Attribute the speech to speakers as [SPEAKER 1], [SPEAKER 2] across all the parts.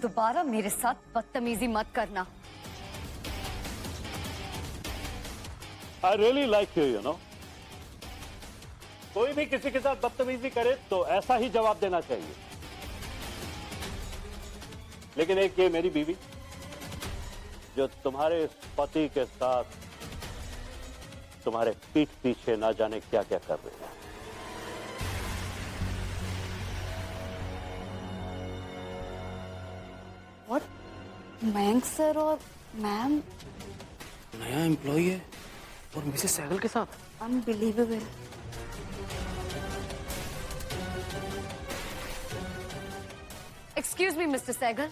[SPEAKER 1] दोबारा मेरे साथ बदतमीजी मत करना।
[SPEAKER 2] I really like you, you know. कोई भी किसी के साथ बदतमीजी करे तो ऐसा ही जवाब देना चाहिए। लेकिन एक ये मेरी बीवी जो तुम्हारे इस पति के साथ तुम्हारे पीठ पीछे ना जाने क्या क्या कर रही है।
[SPEAKER 1] और मयंक सर और मैम
[SPEAKER 3] नया एम्प्लॉई है और मिसेस सहगल के साथ।
[SPEAKER 1] Unbelievable. Excuse me mister Sehgal,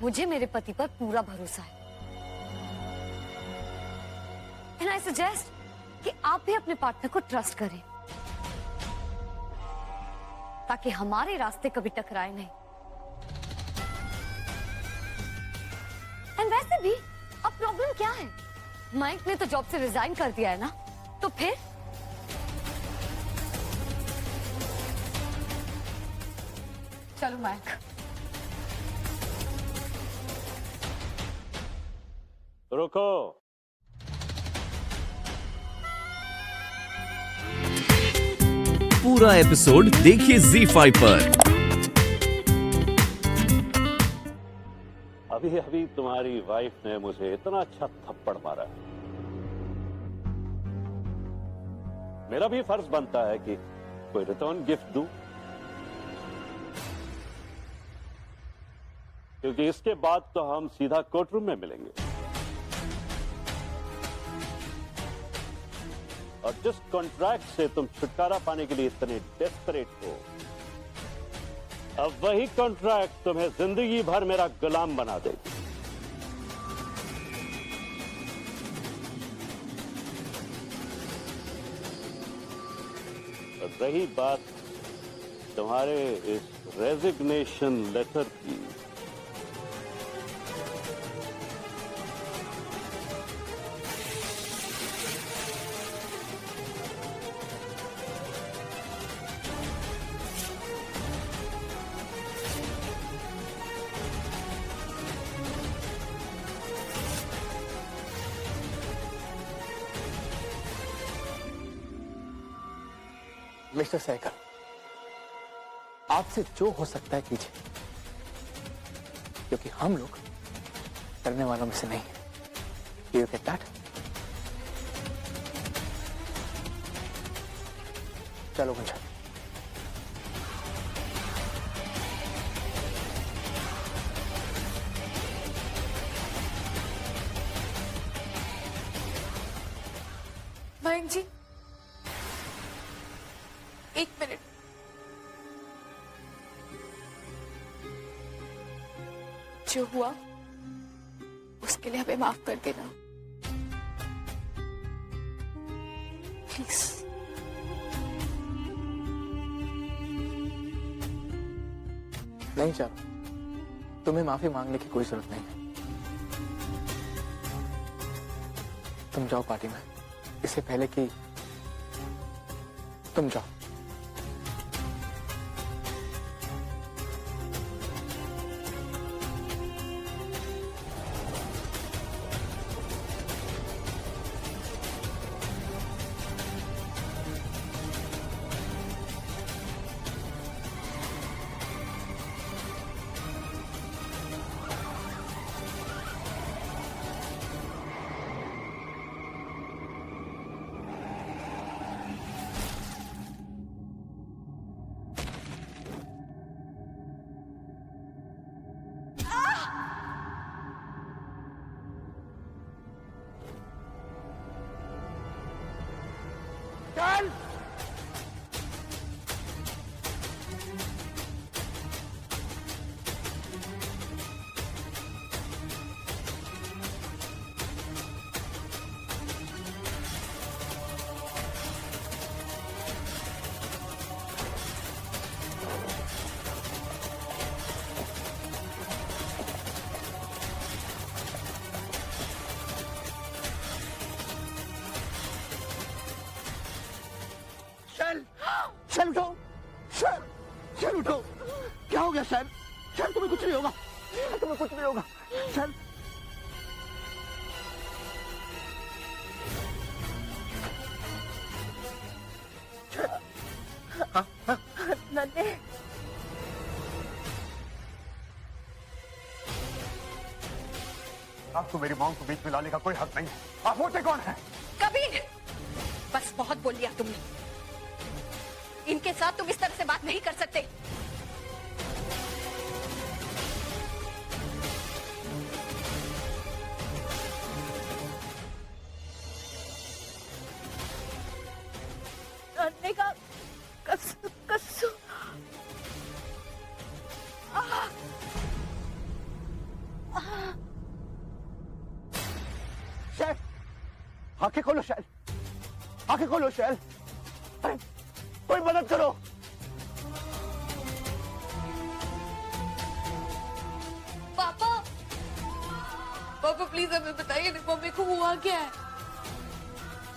[SPEAKER 1] मुझे मेरे पति पर पूरा भरोसा है। एंड आई सजेस्ट कि आप भी अपने पार्टनर को ट्रस्ट करें ताकि हमारे रास्ते कभी टकराए नहीं। एंड वैसे भी अब प्रॉब्लम क्या है? माइक ने तो जॉब से रिजाइन कर दिया है ना, तो फिर चलो माइक।
[SPEAKER 2] रुको।
[SPEAKER 4] पूरा एपिसोड देखिए ZEE5 पर।
[SPEAKER 2] अभी अभी तुम्हारी वाइफ ने मुझे इतना अच्छा थप्पड़ मारा है, मेरा भी फर्ज बनता है कि कोई रिटर्न गिफ्ट दूं, क्योंकि इसके बाद तो हम सीधा कोर्ट रूम में मिलेंगे। और जिस कॉन्ट्रैक्ट से तुम छुटकारा पाने के लिए इतने डेस्परेट हो, अब वही कॉन्ट्रैक्ट तुम्हें जिंदगी भर मेरा गुलाम बना देगी। और रही बात तुम्हारे इस रेजिग्नेशन लेटर की,
[SPEAKER 3] मिस्टर सहगल, आपसे जो हो सकता है कीजिए, क्योंकि हम लोग करने वालों में से नहीं है। You get that? चलो गुंजा।
[SPEAKER 5] मयंक जी, एक मिनट। जो हुआ उसके लिए हमें माफ कर देना प्लीज।
[SPEAKER 3] नहीं चारो, तुम्हें माफी मांगने की कोई जरूरत नहीं है। तुम जाओ पार्टी में, इससे पहले कि तुम जाओ।
[SPEAKER 5] चल।
[SPEAKER 3] शैल उठो, शैल उठो। क्या हो गया शैल? शैल तुम्हें कुछ नहीं होगा। तुम्हें कुछ नहीं होगा। चल
[SPEAKER 5] नन्हे,
[SPEAKER 6] आपको मेरी मांग को बीच में लाने का कोई हक नहीं है। आप होते कौन हैं?
[SPEAKER 5] कबीर, बस बहुत बोल लिया तुमने। इनके साथ तुम इस तरह से बात नहीं कर सकते। नन्हे का कसूर।
[SPEAKER 6] शैल, आंखें खोलो शैल, आंखें खोलो शैल। अरे, कोई मदद करो।
[SPEAKER 5] पापा, पापा प्लीज हमें बताइए ना, मम्मी को हुआ क्या है?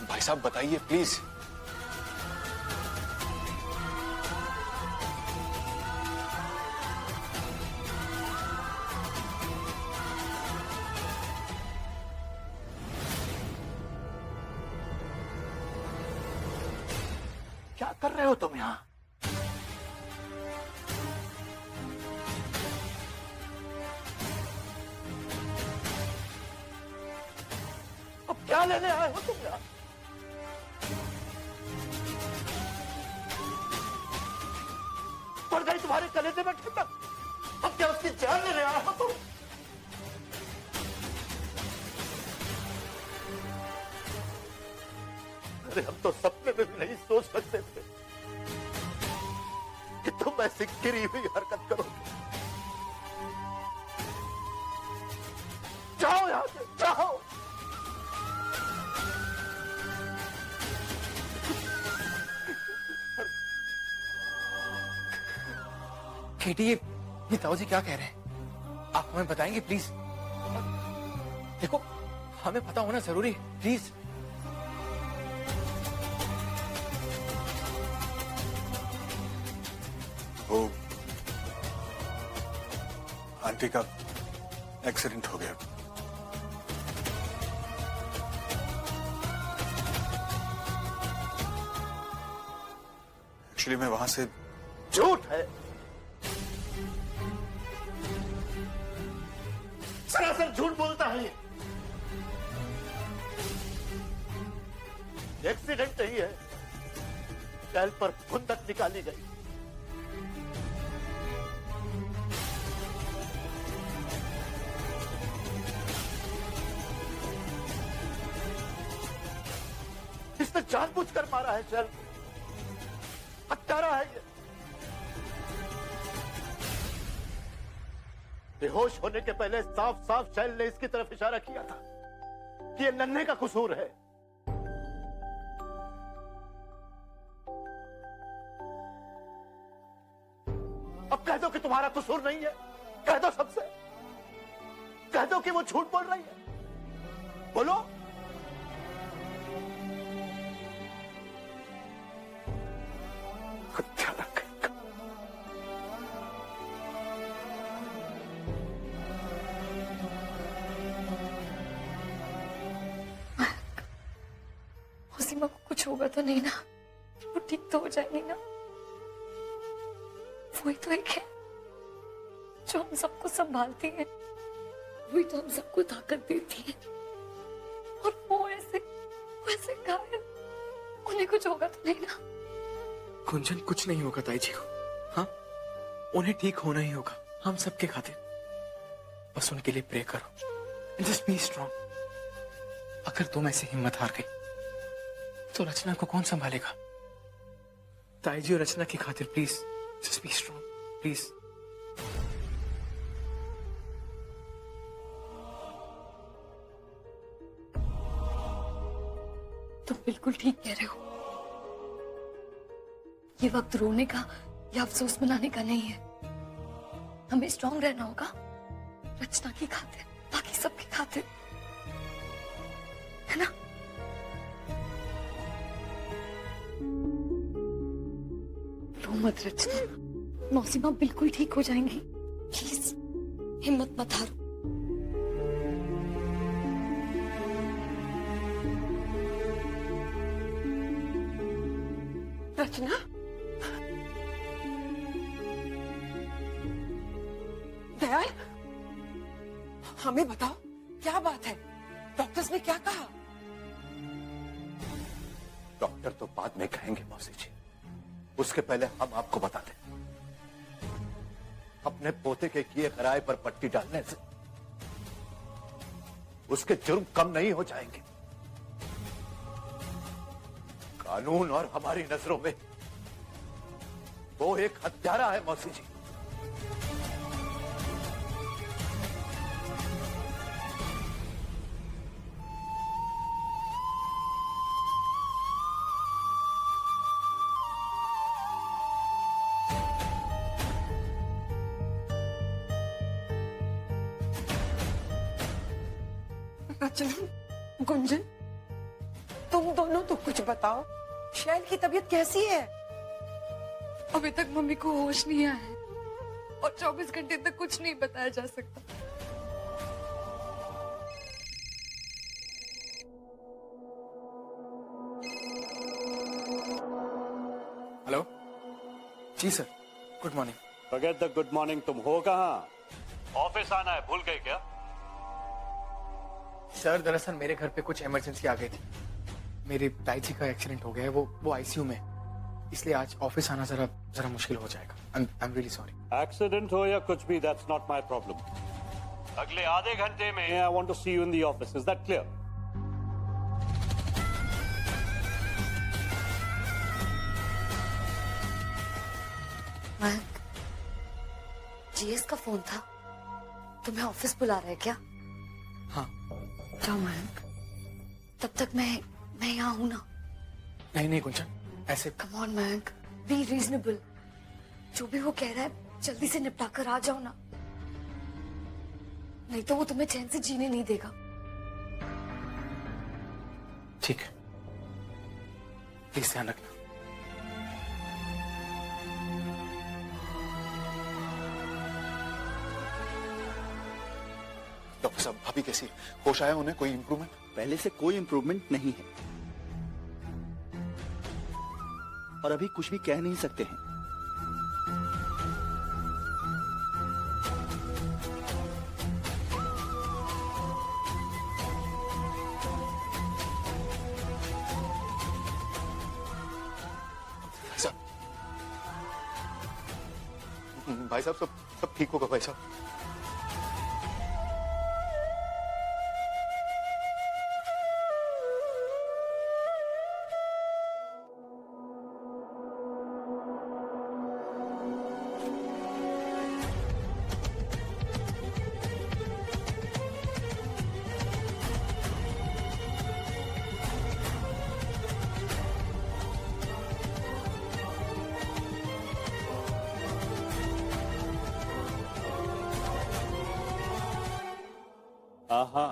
[SPEAKER 7] भाई साहब बताइए प्लीज।
[SPEAKER 6] क्या कर रहे हो तुम यहाँ? अब क्या लेने आए हो तुम यहाँ? पड़ गई तुम्हारे कलेजे में ठंडक। अब क्या उसकी जान लेने आए हो तुम? अरे हम तो सपने में भी नहीं सोच सकते थे कि तुम ऐसी गिरी हुई हरकत करोगे। जाओ यहां से, जाओ।
[SPEAKER 3] केटी, ये ताऊ जी क्या कह रहे हैं? आप हमें बताएंगे प्लीज? देखो, हमें पता होना जरूरी है, प्लीज।
[SPEAKER 7] वो आंटी का एक्सीडेंट हो गया। एक्चुअली मैं वहां से।
[SPEAKER 6] झूठ है, सरासर झूठ बोलता है ये। एक्सीडेंट नहीं है, कैल पर खुंदक निकाली गई। इसने जानबूझकर मारा है शैल, हत्यारा है ये। बेहोश होने के पहले साफ साफ शैल ने इसकी तरफ इशारा किया था कि ये नन्हे का कसूर है। अब कह दो कि तुम्हारा कसूर नहीं है, कह दो सबसे, कह दो कि वो झूठ बोल रही है। बोलो। हत्यारा कहेगा।
[SPEAKER 5] सीमा को कुछ होगा तो नहीं ना? वो ठीक तो हो जाएगी ना? वही तो एक है जो हम सबको संभालती है, वही तो हम सबको ताकत देती है। और वो ऐसे घायल, उन्हें कुछ होगा तो नहीं ना?
[SPEAKER 3] कुंजन, कुछ नहीं होगा ताई जी को। हाँ, उन्हें ठीक होना ही होगा, हम सबके खातिर। बस उनके लिए प्रे करो। Just be strong. अगर तुम ऐसे हिम्मत हार गई तो रचना को कौन संभालेगा? ताई जी और रचना की खातिर please just be strong, please.
[SPEAKER 5] तुम बिल्कुल ठीक कह रहे हो। ये वक्त रोने का या अफसोस मनाने का नहीं है। हमें स्ट्रांग रहना होगा, रचना की खातिर, बाकी सबकी खातिर, है ना? रो मत रचना, मौसीमा बिल्कुल ठीक हो जाएंगी। प्लीज हिम्मत मत हारो।
[SPEAKER 8] रचना, दयाल, हमें बताओ क्या बात है? डॉक्टर्स ने क्या कहा?
[SPEAKER 6] डॉक्टर तो बाद में कहेंगे मौसी जी, उसके पहले हम आपको बता दें, अपने पोते के किए कराए पर पट्टी डालने से उसके जुर्म कम नहीं हो जाएंगे। कानून और हमारी नजरों में वो एक हत्यारा है मौसी जी।
[SPEAKER 8] रचना, गुंजन, तुम दोनों तो कुछ बताओ, शैल की तबीयत कैसी है?
[SPEAKER 5] अभी तक मम्मी को होश नहीं आया है और 24 घंटे तक कुछ नहीं बताया जा सकता।
[SPEAKER 3] Hello ji sir, good morning.
[SPEAKER 2] Forget the good morning, तुम हो कहाँ? ऑफिस आना है, भूल गए क्या?
[SPEAKER 3] सर दरअसल मेरे घर पे कुछ इमरजेंसी आ गई थी। मेरे ताई जी का एक्सीडेंट हो गया है, वो आईसीयू में, इसलिए आज ऑफिस आना जरा मुश्किल हो जाएगा। I am really sorry.
[SPEAKER 2] Accident हो या कुछ भी, दैट्स नॉट माय प्रॉब्लम। अगले आधे घंटे में I want to see you in the office, is that clear?
[SPEAKER 1] Mayank, GS का फोन था, तुम्हें ऑफिस बुला रहे क्या?
[SPEAKER 3] हाँ।
[SPEAKER 1] जाओ मयंक, तब तक मैं यहाँ हूं ना।
[SPEAKER 3] नहीं गुंजन, ऐसे
[SPEAKER 1] come on Mayank, be reasonable. जो भी वो कह रहा है जल्दी से निपटा कर आ जाओ ना, नहीं तो वो तुम्हें चैन से जीने नहीं देगा।
[SPEAKER 3] ठीक है, प्लीज ध्यान रखना।
[SPEAKER 7] डॉक्टर साहब, भाभी कैसी है? होश आया उन्हें? कोई इंप्रूवमेंट?
[SPEAKER 9] पहले से कोई इंप्रूवमेंट नहीं है और अभी कुछ भी कह नहीं सकते हैं।
[SPEAKER 7] भाई साहब, सब ठीक होगा भाई साहब।
[SPEAKER 2] आहा,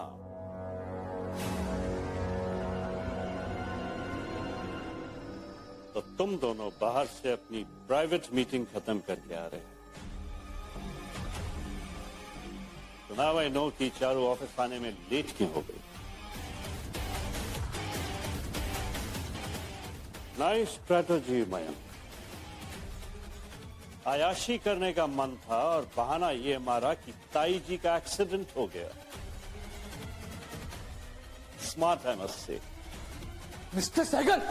[SPEAKER 2] तो तुम दोनों बाहर से अपनी प्राइवेट मीटिंग खत्म करके आ रहे हैं। तो नाउ आई नो कि चारू ऑफिस आने में लेट क्यों हो गई। Nice strategy Mayank. आयाशी करने का मन था और बहाना ये मारा कि ताई जी का एक्सीडेंट हो गया। स्मार्ट है मस्त से।
[SPEAKER 3] मिस्टर सहगल,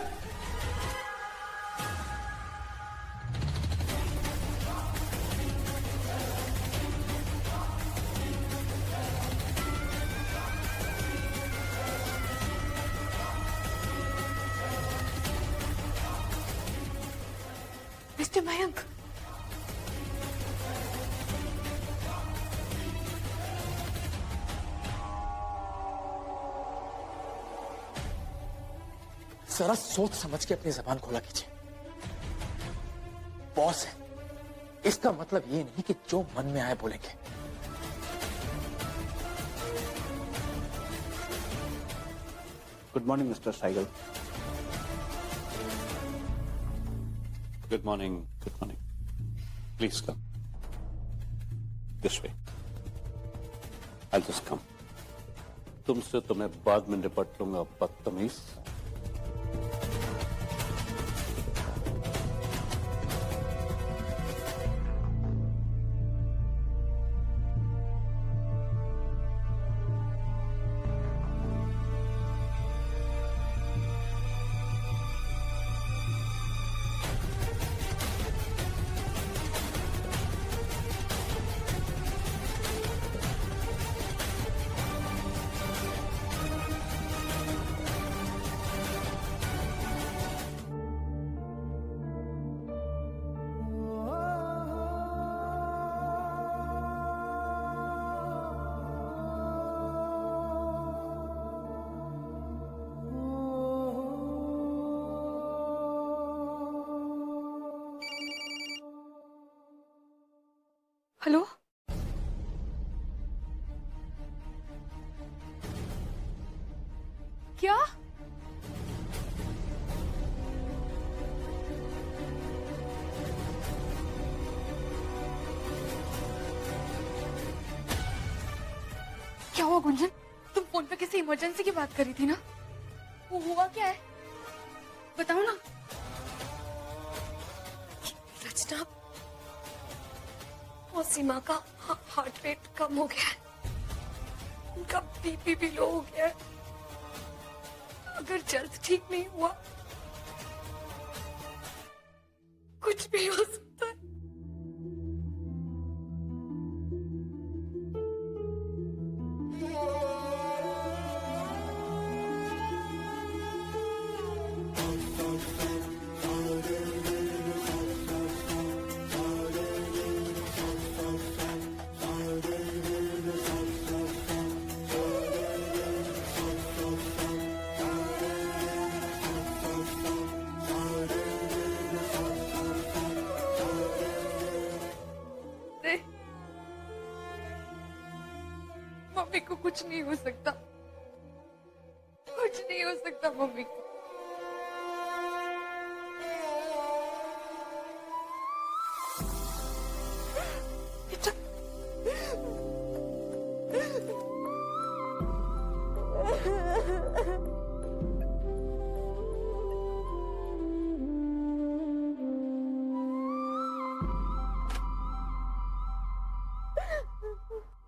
[SPEAKER 5] मिस्टर मयंक,
[SPEAKER 3] जरा सोच समझ के अपनी जबान खोला कीजिए। बॉस है, इसका मतलब ये नहीं कि जो मन में आए बोलेंगे।
[SPEAKER 9] Good morning mister Saigal.
[SPEAKER 2] Good morning, good morning. Please come this way. I'll just come. तुमसे तो मैं बाद में निपट लूंगा, बदतमीज।
[SPEAKER 5] हेलो, क्या? क्या हुआ गुंजन? तुम फोन पे किसी इमरजेंसी की बात करी थी ना? वो हुआ क्या है? बताओ ना। रचना और सीमा का हार्ट रेट कम हो गया है, उनका बीपी भी लो हो गया है। अगर जल्द ठीक नहीं हुआ कुछ भी हो सकता है। मम्मी को कुछ नहीं हो सकता, कुछ नहीं हो सकता मम्मी को। बेटा,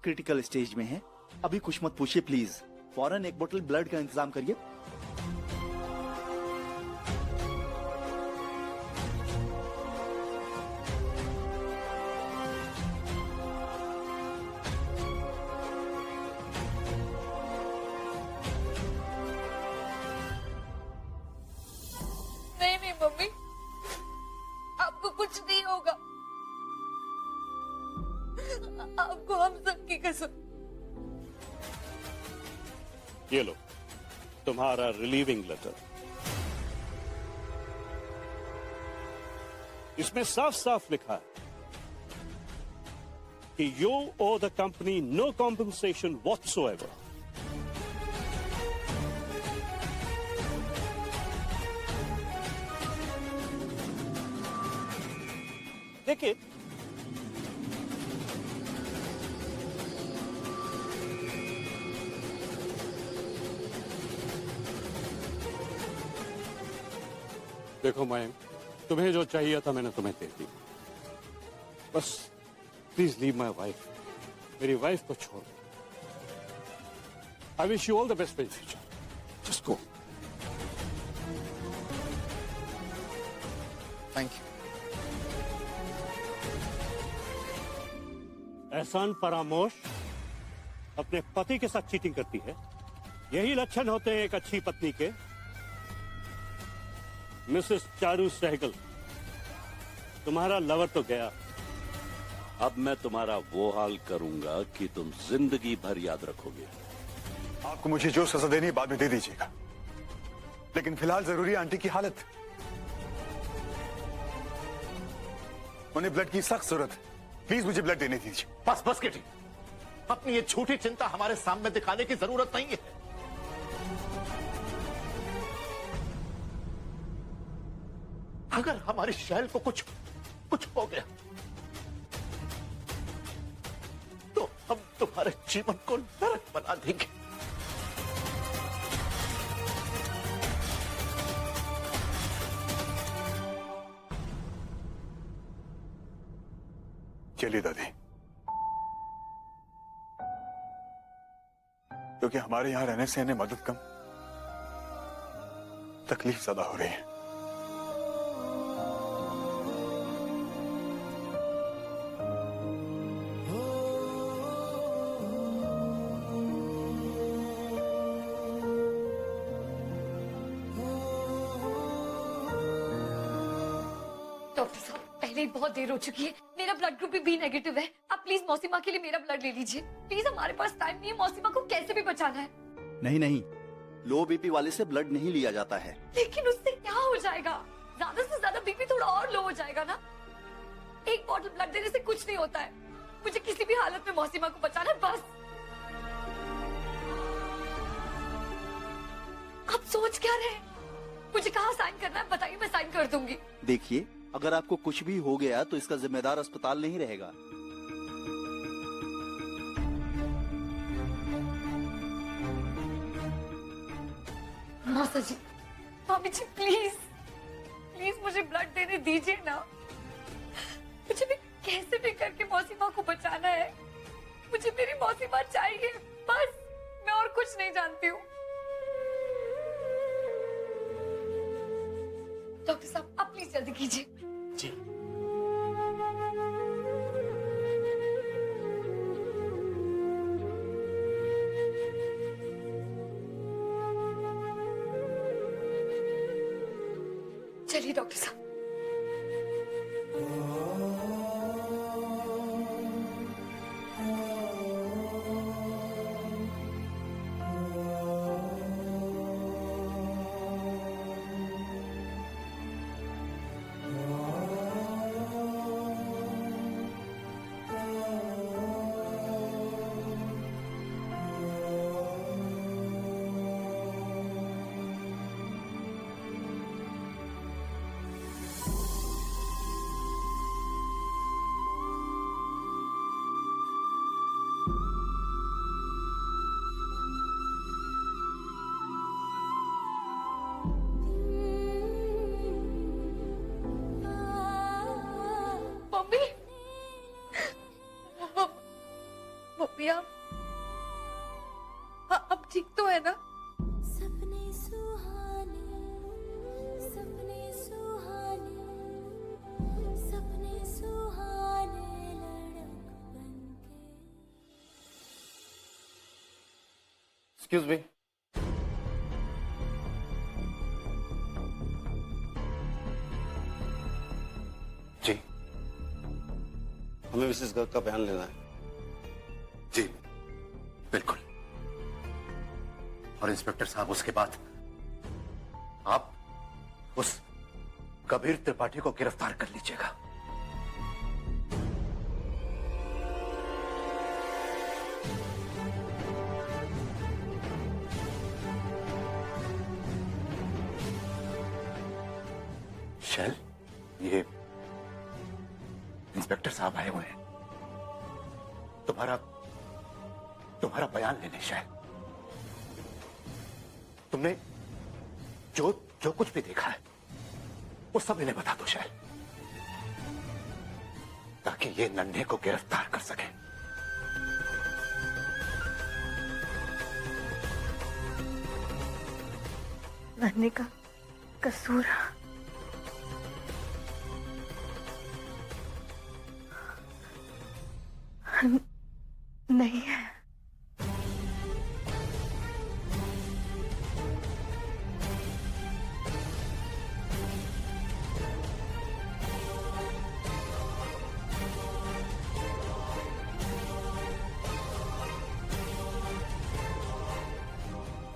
[SPEAKER 9] क्रिटिकल स्टेज में है, अभी कुछ मत पूछिए प्लीज। फौरन एक बोतल ब्लड का इंतजाम करिए।
[SPEAKER 5] नहीं मम्मी, आपको कुछ नहीं होगा। आपको हम सबकी कसम।
[SPEAKER 2] ये लो तुम्हारा रिलीविंग लेटर। इसमें साफ साफ लिखा है कि you owe the company no compensation whatsoever. देखिए, देखो मयंक, तुम्हें जो चाहिए था मैंने तुम्हें दे दी। बस प्लीज लीव माई वाइफ, मेरी वाइफ को छोड़। I wish you all the best for future. Just go.
[SPEAKER 3] Thank you.
[SPEAKER 2] एहसान फरामोश अपने पति के साथ चीटिंग करती है, यही लक्षण होते हैं एक अच्छी पत्नी के। मिसेस चारू सहगल, तुम्हारा लवर तो गया, अब मैं तुम्हारा वो हाल करूंगा कि तुम जिंदगी भर याद रखोगे।
[SPEAKER 7] आपको मुझे जो सजा देनी है बाद में दे दीजिएगा, लेकिन फिलहाल जरूरी है आंटी की हालत। उन्हें ब्लड की सख्त जरूरत है, प्लीज मुझे ब्लड देने दीजिए।
[SPEAKER 6] बस बस किटी, अपनी ये छोटी चिंता हमारे सामने दिखाने की जरूरत नहीं है। अगर हमारी शैल को कुछ हो गया तो तुम्हारे जीवन को नरक बना देंगे।
[SPEAKER 7] चलिए दादी, क्योंकि हमारे यहां रहने से इन्हें मदद कम, तकलीफ ज्यादा हो रही है।
[SPEAKER 5] डॉक्टर साहब, पहले ही बहुत देर हो चुकी है। मेरा ब्लड ग्रुप भी बी नेगेटिव है। आप प्लीज मौसीमा के लिए मेरा ब्लड ले लीजिए प्लीज। हमारे पास टाइम नहीं है, मौसीमा को कैसे भी बचाना है।
[SPEAKER 9] नहीं नहीं, लो बीपी वाले से ब्लड नहीं लिया जाता है।
[SPEAKER 5] लेकिन उससे क्या हो जाएगा? ज्यादा से ज्यादा बीपी थोड़ा और लो हो जाएगा ना। एक बॉटल ब्लड देने से कुछ नहीं होता है। मुझे किसी भी हालत में मौसीमा को बचाना है, बस। आप सोच क्या रहे हैं? मुझे कहाँ साइन करना है बताइए, मैं साइन कर दूंगी।
[SPEAKER 9] देखिए, अगर आपको कुछ भी हो गया तो इसका जिम्मेदार अस्पताल नहीं रहेगा।
[SPEAKER 5] मौसा जी, भाभी जी, प्लीज प्लीज मुझे ब्लड देने दीजिए ना। मुझे भी कैसे भी करके मौसीमा को बचाना है। मुझे मेरी मौसीमा चाहिए, बस। मैं और कुछ नहीं जानती हूँ। डॉक्टर साहब, आप प्लीज जल्दी कीजिए।
[SPEAKER 3] जी।
[SPEAKER 5] चलिए डॉक्टर साहब। मम्मी, मम्मी, आप अब ठीक तो है ना?
[SPEAKER 10] सपने सुहाने, सपने सुहाने, सपने सुहाने लड़क बनके।
[SPEAKER 6] Excuse me.
[SPEAKER 2] जी, हमें मिसेस गर्ग का बयान लेना है।
[SPEAKER 6] जी बिल्कुल। और इंस्पेक्टर साहब, उसके बाद आप उस कबीर त्रिपाठी को गिरफ्तार कर लीजिएगा। शैल, ये इंस्पेक्टर साहब आए हुए हैं तुम्हारा बयान लेने। शैल, तुमने जो कुछ भी देखा है वो सब इन्हें बता दो शैल, ताकि ये नन्हे को गिरफ्तार कर सके।
[SPEAKER 5] नन्हे का कसूर नहीं है।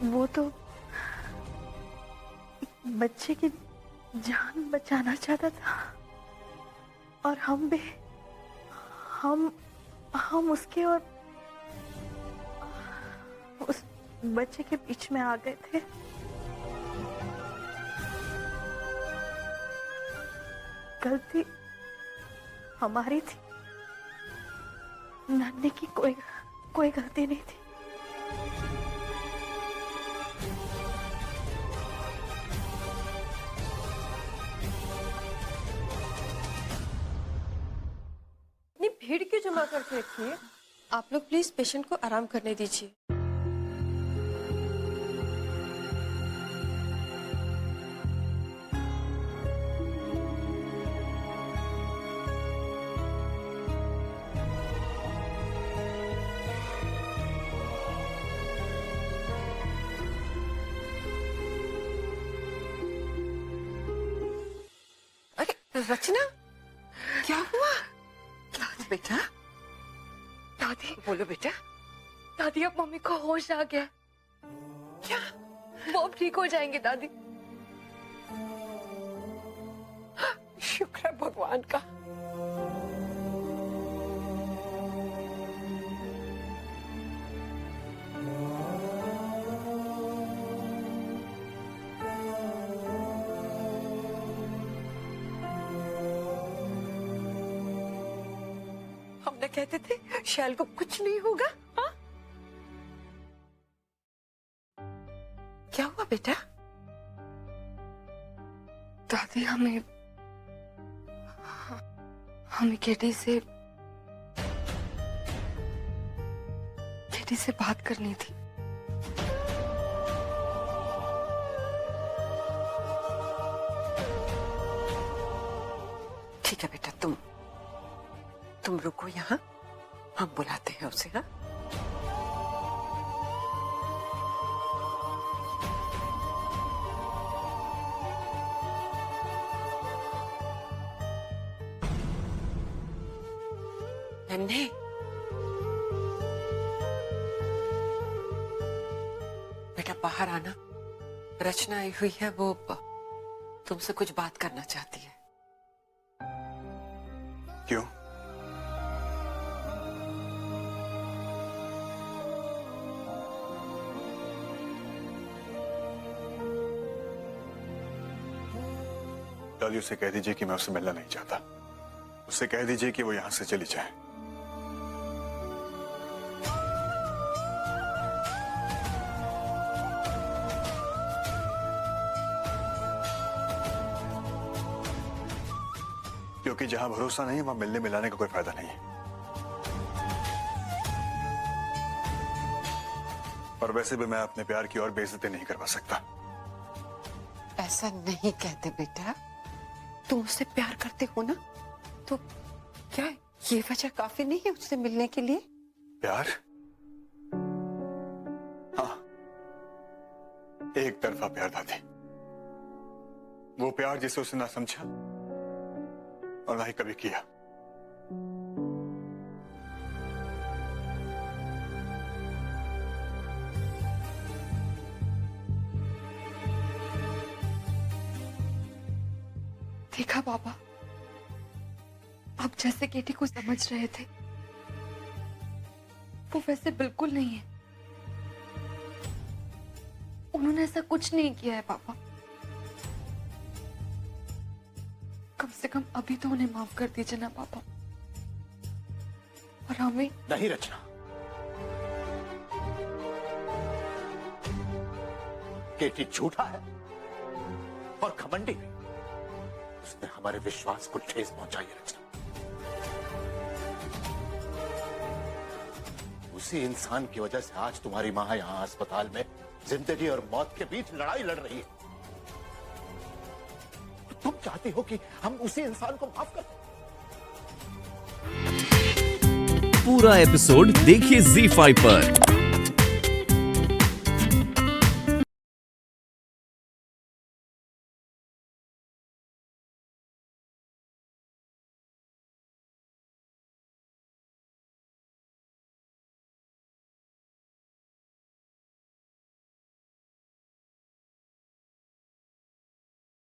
[SPEAKER 5] वो तो बच्चे की जान बचाना चाहता था और हम भी हम उसके और उस बच्चे के बीच में आ गए थे। गलती हमारी थी। नन्हे की कोई कोई गलती नहीं थी।
[SPEAKER 8] इतनी भीड़ क्यों जमा करके रखी है? आप लोग प्लीज पेशेंट को आराम करने दीजिए। अरे रचना, क्या हुआ? क्या बेटा?
[SPEAKER 5] दादी,
[SPEAKER 8] बोलो बेटा।
[SPEAKER 5] दादी अब मम्मी को होश आ गया।
[SPEAKER 8] क्या?
[SPEAKER 5] वो अब ठीक हो जाएंगे दादी।
[SPEAKER 8] शुक्र है भगवान का। हमने कहते थे शैल को कुछ नहीं होगा। हाँ? क्या हुआ बेटा?
[SPEAKER 5] दादी हमें केटी से बात करनी थी।
[SPEAKER 8] ठीक है बेटा, तुम रुको यहाँ, हम बुलाते हैं उसे। हाँ? नन्हे, बेटा बाहर आना। रचना आई हुई है, वो तुमसे कुछ बात करना चाहती है।
[SPEAKER 7] क्यों? दादी उसे कह दीजिए कि मैं उससे मिलना नहीं चाहता। उससे कह दीजिए कि वो यहां से चली जाए। क्योंकि जहां भरोसा नहीं वहां मिलने मिलाने का कोई फायदा नहीं है। और वैसे भी मैं अपने प्यार की और बेइज्जती नहीं करवा सकता।
[SPEAKER 8] ऐसा नहीं कहते बेटा, तुम उससे प्यार करते हो ना, तो क्या ये वजह काफी नहीं है उससे मिलने के लिए?
[SPEAKER 7] प्यार? हाँ, एक तरफा प्यार दादी। वो प्यार जिसे उसने ना समझा और ना ही कभी किया।
[SPEAKER 5] देखा पापा, आप जैसे केटी को समझ रहे थे वो वैसे बिल्कुल नहीं है। उन्होंने ऐसा कुछ नहीं किया है पापा। कम से कम अभी तो उन्हें माफ कर दीजिए ना पापा। और हमें
[SPEAKER 6] नहीं रचना, केटी झूठा है और घमंडी भी। उसने हमारे विश्वास को ठेस पहुंचाई है रचना। उसी इंसान की वजह से आज तुम्हारी मां यहां अस्पताल में जिंदगी और मौत के बीच लड़ाई लड़ रही है। तुम चाहती हो कि हम उसी इंसान को माफ कर?
[SPEAKER 4] पूरा एपिसोड देखिए ZEE5 पर।